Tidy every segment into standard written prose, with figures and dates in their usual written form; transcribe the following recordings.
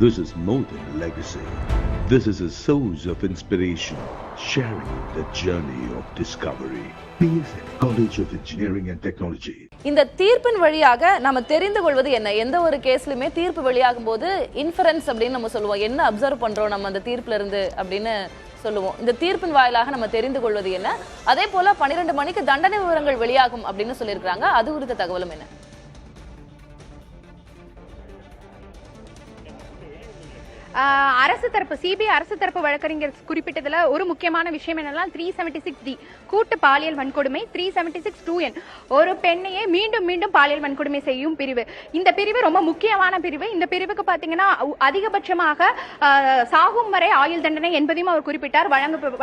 This is more than a legacy. This is a source of inspiration, sharing the journey of discovery. PSN College of Engineering and Technology. இந்த தீர்ப்பின் வழியாக நம்ம தெரிந்து கொள்வது என்ன? எந்த ஒரு கேஸ்லயுமே தீர்ப்பு வெளியாகும் போது இன்ஃபரன்ஸ் அப்படின்னு நம்ம சொல்லுவோம். என்ன அப்சர்வ் பண்றோம் நம்ம அந்த தீர்ப்புல இருந்து அப்படின்னு சொல்லுவோம். இந்த தீர்ப்பின் வாயிலாக நம்ம தெரிந்து கொள்வது என்ன? அதே போல 12 மணிக்கு தண்டனை விவரங்கள் வெளியாகும் அப்படின்னு சொல்லியிருக்காங்க. அது குறித்த தகவலும் என்ன? அரசு தரப்பு சிபிஐ அரசு தரப்பு வழக்கறிஞர் குறிப்பிட்டதுல ஒரு முக்கியமான விஷயம் என்னன்னா 376D கூட்டு பாலியல் வன்கொடுமை, 376(2)N ஒரு பெண்ணையே மீண்டும் மீண்டும் பாலியல் வன்கொடுமை செய்யும் பிரிவு. இந்த பிரிவு ரொம்ப முக்கியமான பிரிவு. இந்த பிரிவுக்கு பாத்தீங்கன்னா அதிகபட்சமாக சாகும் வரை ஆயுள் தண்டனை என்பதையும் அவர் குறிப்பிட்டார்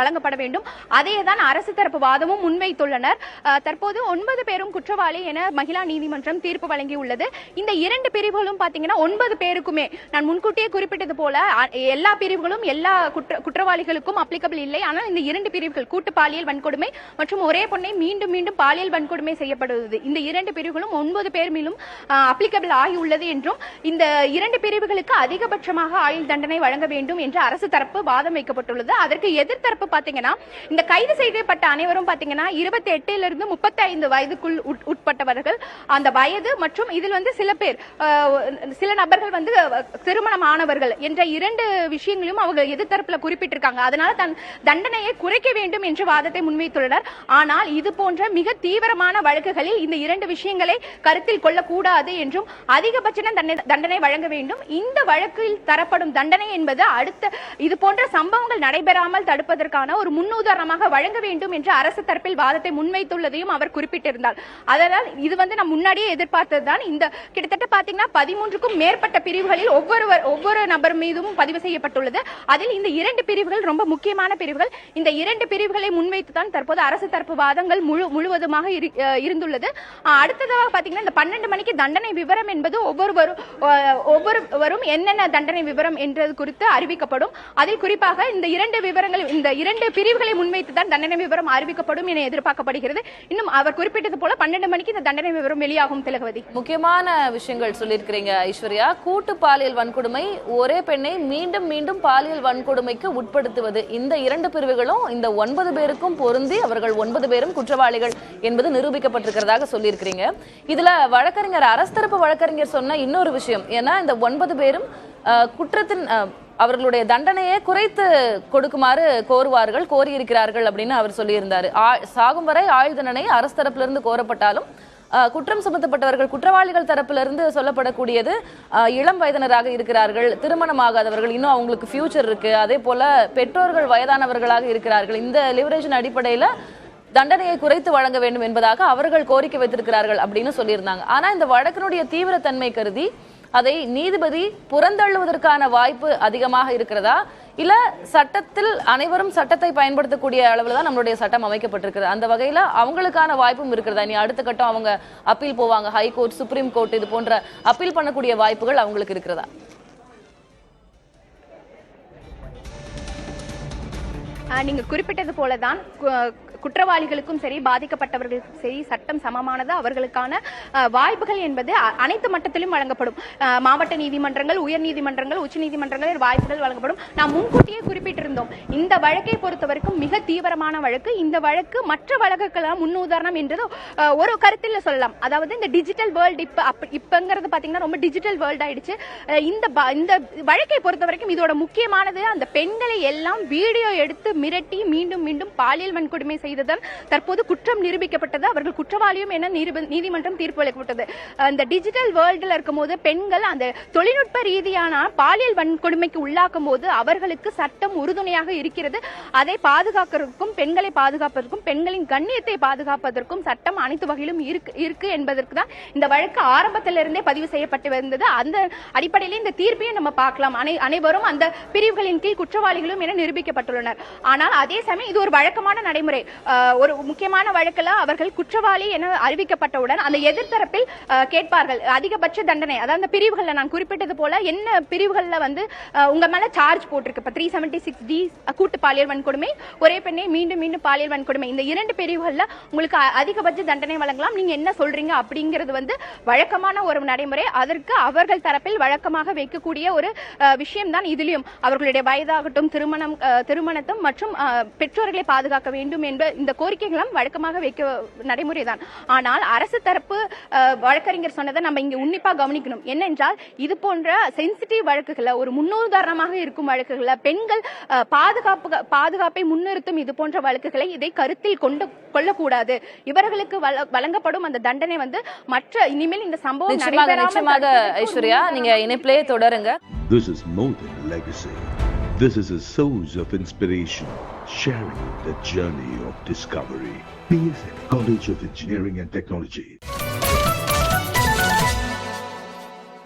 வழங்கப்பட வேண்டும். அதேதான் அரசு தரப்பு வாதமும் முன்வைத்துள்ளனர். தற்போது 9 பேரும் குற்றவாளி என மகிழா நீதிமன்றம் தீர்ப்பு வழங்கியுள்ளது. இந்த 2 பிரிவுகளும் பாத்தீங்கன்னா 9 பேருக்குமே நான் முன்கூட்டியே குறிப்பிட்டது போல எல்லா பிரிவுகளும் எல்லா குற்றவாளிகளுக்கும் அப்ளிகபிள் இல்லை. ஆனால் இந்த 2 பிரிவுகள் கூட்டு பாலியல் வன்கொடுமை மற்றும் ஒரே பொண்ணை மீண்டும் மீண்டும் பாலியல் வன்கொடுமை செய்யப்படுவது, இந்த 2 பிரிவுகளும் 9 பேர் மேலும் அப்ளிகபிள் ஆகி உள்ளது என்றும் இந்த 2 பிரிவுகளுக்கு அதிகபட்சமாக ஆயுள் தண்டனை வழங்க வேண்டும் என்று அரசு தரப்பு வாதம் வைக்கப்பட்டுள்ளது. அதற்கு எதிர்த்தரப்பு பாத்தீங்கன்னா இந்த கைது செய்யப்பட்ட அனைவரும் பாத்தீங்கன்னா 28 35 வயதுக்குள் உட்பட்டவர்கள். அந்த வயது மற்றும் இதில் சில நபர்கள் திருமணமானவர்கள் என்ற 2 விஷயங்களையும் அவங்க எதிர்த்தரப்புல குறிப்பிட்டிருக்காங்க. அதனால தன் தண்டனையை குறைக்க வேண்டும் என்ற வாதத்தை முன்வைத்துள்ளனர். ஆனால் இது போன்ற மிக தீவிரமான வழக்குகளில் இந்த 2 விஷயங்களை கருத்தில் கொள்ளக்கூடாது என்றும் அதிகபட்ச தண்டனை வழங்க வேண்டும். இந்த வழக்கில் தரப்படும் தண்டனை என்பது அடுத்த இது போன்ற சம்பவங்கள் நடைபெறாமல் தடுப்பதற்கான ஒரு முன்னுதாரணமாக வழங்க வேண்டும் என்று அரசு தரப்பில் வாதத்தை முன்வைத்துள்ளதையும் அவர் குறிப்பிட்டிருந்தார். அதனால் இது நாம் முன்னாடியே எதிர்பார்த்ததுதான். இந்த கிட்டத்தட்ட பாத்தீங்கன்னா 13க்கும் மேற்பட்ட பிரிவுகளில் ஒவ்வொரு நபர் மீதும் பதிவு செய்யப்பட்டுள்ளது. அதில் இந்த 2 பிரிவுகள் ரொம்ப முக்கியமான பிரிவுகள். இந்த 2 பிரிவுகளை முன்வைத்துதான் தற்போது அரசு தரப்பு வாதங்கள் முழுவதுமாக இருந்துள்ளது. அடுத்ததாக பாத்தீங்கன்னா இந்த 12 மணிக்கு தண்டனை விவரம் என்பது ஒவ்வொருவரும் என்னென்ன தண்டனை விவரம் என்றது குறித்து அறிவிக்கப்படும். அதில் குறிப்பாக இந்த 2 பிரிவுகளை முன்வைத்துதான் தண்டனை விவரம் அறிவிக்கப்படும் என எதிர்பார்க்கப்படுகிறது. இன்னும் அவர் குறிப்பிட்டது போல 12 மணிக்கு இந்த தண்டனை விவரம் வெளியாகும். திலகவதி, முக்கியமான விஷயங்கள் சொல்லியிருக்கிறீங்க ஐஸ்வர்யா. கூட்டு பாலியல் வன்கொடுமை, ஒரே பெண்ணை மீண்டும் மீண்டும் பாலியல் வன்கொடுமைக்கு உட்படுத்துவது, இந்த 2 பிரிவுகளும் இந்த 9 பேருக்கும் பொருந்தி அவர்கள் 9 பேரும் குற்றவாளிகள் என்பது நிரூபிக்கப்பட்டிருக்கிறதாக சொல்லியிருக்கிறீங்க. இதுல அரசு தரப்பு வழக்கறிஞர் சொன்ன இன்னொரு விஷயம், ஏன்னா இந்த 9 பேரும் குற்றத்தின் அவர்களுடைய தண்டனையை குறைத்து கொடுக்குமாறு கோரியிருக்கிறார்கள் அப்படின்னு அவர் சொல்லியிருந்தாரு. சாகும் வரை ஆயுள் தண்டனை அரசு தரப்பிலிருந்து கோரப்பட்டாலும் குற்றம் சுமத்தப்பட்டவர்கள் குற்றவாளிகள் தரப்பிலிருந்து சொல்லப்படக்கூடியது இளம் வயதினராக இருக்கிறார்கள், திருமணமாகாதவர்கள், இன்னும் அவங்களுக்கு ஃபியூச்சர் இருக்கு, அதே போல பெற்றோர்கள் வயதானவர்களாக இருக்கிறார்கள். இந்த லிவரேஜின் அடிப்படையில தண்டனையை குறைத்து வழங்க வேண்டும் என்பதாக அவர்கள் கோரிக்கை வைத்திருக்கிறார்கள் அப்படின்னு சொல்லியிருந்தாங்க. ஆனா இந்த வழக்கினுடைய தீவிரத்தன்மை கருதி அதை நீதிபதி புறந்தள்ளுவதற்கான வாய்ப்பு அதிகமாக இருக்கிறதா, இல்ல சட்டத்தில் அனைவரும் சட்டத்தை பயன்படுத்தக்கூடிய அளவில் தான் நம்மளுடைய சட்டம் அமைக்கப்பட்டிருக்கிறது, அந்த வகையில அவங்களுக்கான வாய்ப்பும் இருக்கிறதா? நீ அடுத்த கட்டம் அவங்க அப்பீல் போவாங்க, ஹைகோர்ட், சுப்ரீம் கோர்ட், இது போன்ற அப்பீல் பண்ணக்கூடிய வாய்ப்புகள் அவங்களுக்கு இருக்கிறதா? நீங்க குறிப்பிட்டது போலதான் குற்றவாளிகளுக்கும் சரி பாதிக்கப்பட்டவர்களுக்கும் சரி சட்டம் சமமானது. அவர்களுக்கான வாய்ப்புகள் என்பது அனைத்து மட்டத்திலும் வழங்கப்படும். மாவட்ட நீதிமன்றங்கள், உயர் நீதிமன்றங்கள், உச்ச நீதிமன்றங்களில் வாய்ப்புகள் வழங்கப்படும். நாம் முன்கூட்டியே குறிப்பிட்டிருந்தோம், இந்த வழக்கை பொறுத்தவரைக்கும் மிக தீவிரமான வழக்கு. இந்த வழக்கு மற்ற வழக்குகளாம் முன்னுதாரணம் என்றது ஒரு கருத்தில் சொல்லலாம். அதாவது இந்த டிஜிட்டல் வேர்ல்டு இப்பங்கிறது பாத்தீங்கன்னா ரொம்ப டிஜிட்டல் வேர்ல்டு ஆயிடுச்சு. இந்த வழக்கை பொறுத்தவரைக்கும் இதோட முக்கியமானது அந்த பெண்களை எல்லாம் வீடியோ எடுத்து மிரட்டி மீண்டும் மீண்டும் பாலியல் வன்கொடுமை செய்ததால் தற்போது குற்றம் நிரூபிக்கப்பட்டது. அவர்கள் குற்றவாளியும் என நீதிமன்றம் தீர்ப்பு அளிக்கப்பட்டது. அந்த டிஜிட்டல் வேர்ல்டில் இருக்கும்போது பெண்கள் அந்த தொழில்நுட்ப ரீதியான பாலியல் வன்கொடுமைக்கு உள்ளாக்கும் போது அவர்களுக்கு சட்டம் உறுதுணையாக இருக்கிறது. அதை பாதுகாக்கிறதுக்கும், பெண்களை பாதுகாப்பதற்கும், பெண்களின் கண்ணியத்தை பாதுகாப்பதற்கும் சட்டம் அனைத்து வகையிலும் இருக்கு என்பதற்கு தான் இந்த வழக்கு ஆரம்பத்திலிருந்தே பதிவு செய்யப்பட்டு வந்தது. அந்த அடிப்படையில் இந்த தீர்ப்பையும் நம்ம பார்க்கலாம். அனைவரும் அந்த பிரிவுகளின் கீழ் குற்றவாளிகளும் என நிரூபிக்கப்பட்டுள்ளனர். ஆனால் அதே சமயம் இது ஒரு வழக்கமான நடைமுறை. ஒரு முக்கியமான வழக்குல அவர்கள் குற்றவாளி என அறிவிக்கப்பட்டவுடன் அந்த எதிர்த்தரப்பில் கேட்பார்கள் அதிகபட்ச தண்டனை, அதாவது அந்த பிரிவுகள்ல நான் குறிப்பிட்டது போல என்ன பிரிவுகள்ல வந்து உங்க மேல சார்ஜ் போட்டிருக்கு. இப்ப 376D கூட்டு பாலியல் வன்கொடுமை, ஒரே பெண்ணை மீண்டும் மீண்டும் பாலியல் வன்கொடுமை, இந்த 2 பிரிவுகள்ல உங்களுக்கு அதிகபட்ச தண்டனை வழங்கலாம், நீங்க என்ன சொல்றீங்க அப்படிங்கிறது வந்து வழக்கமான ஒரு நடைமுறை. அதற்கு அவர்கள் தரப்பில் வழக்கமாக வைக்கக்கூடிய ஒரு விஷயம் தான் இதுலயும். அவர்களுடைய வயதாகட்டும், திருமணத்தும் மற்றும் பெற்றோர்களை பாதுகாக்க வேண்டும் என்ற இந்த கோரிக்கைகளும் வழக்கமாக வைக்க நடைமுறை தான். ஆனால் அரசு தரப்பு வழக்கறிஞர் சொன்னதை நம்ம இங்க உன்னிப்பா கவனிக்கணும். என்னென்றால் இது போன்ற சென்சிட்டிவ் வழக்குகளை, ஒரு முன்னுதாரணமாக இருக்கும் வழக்குகளை, பெண்கள் பாதுகாப்பை முன்னிறுத்தும் இது போன்ற வழக்குகளை இதை கருத்தில் கொள்ளக்கூடாது. இவர்களுக்கு வழங்கப்படும் அந்த தண்டனை வந்து மற்ற இனிமேல் இந்த சம்பவம் நிச்சயமாக ஐஸ்வர்யா நீங்க இணைப்பிலே தொடருங்க. This is more than a legacy. This is a source of inspiration, sharing the journey of discovery. PSN College of Engineering and Technology.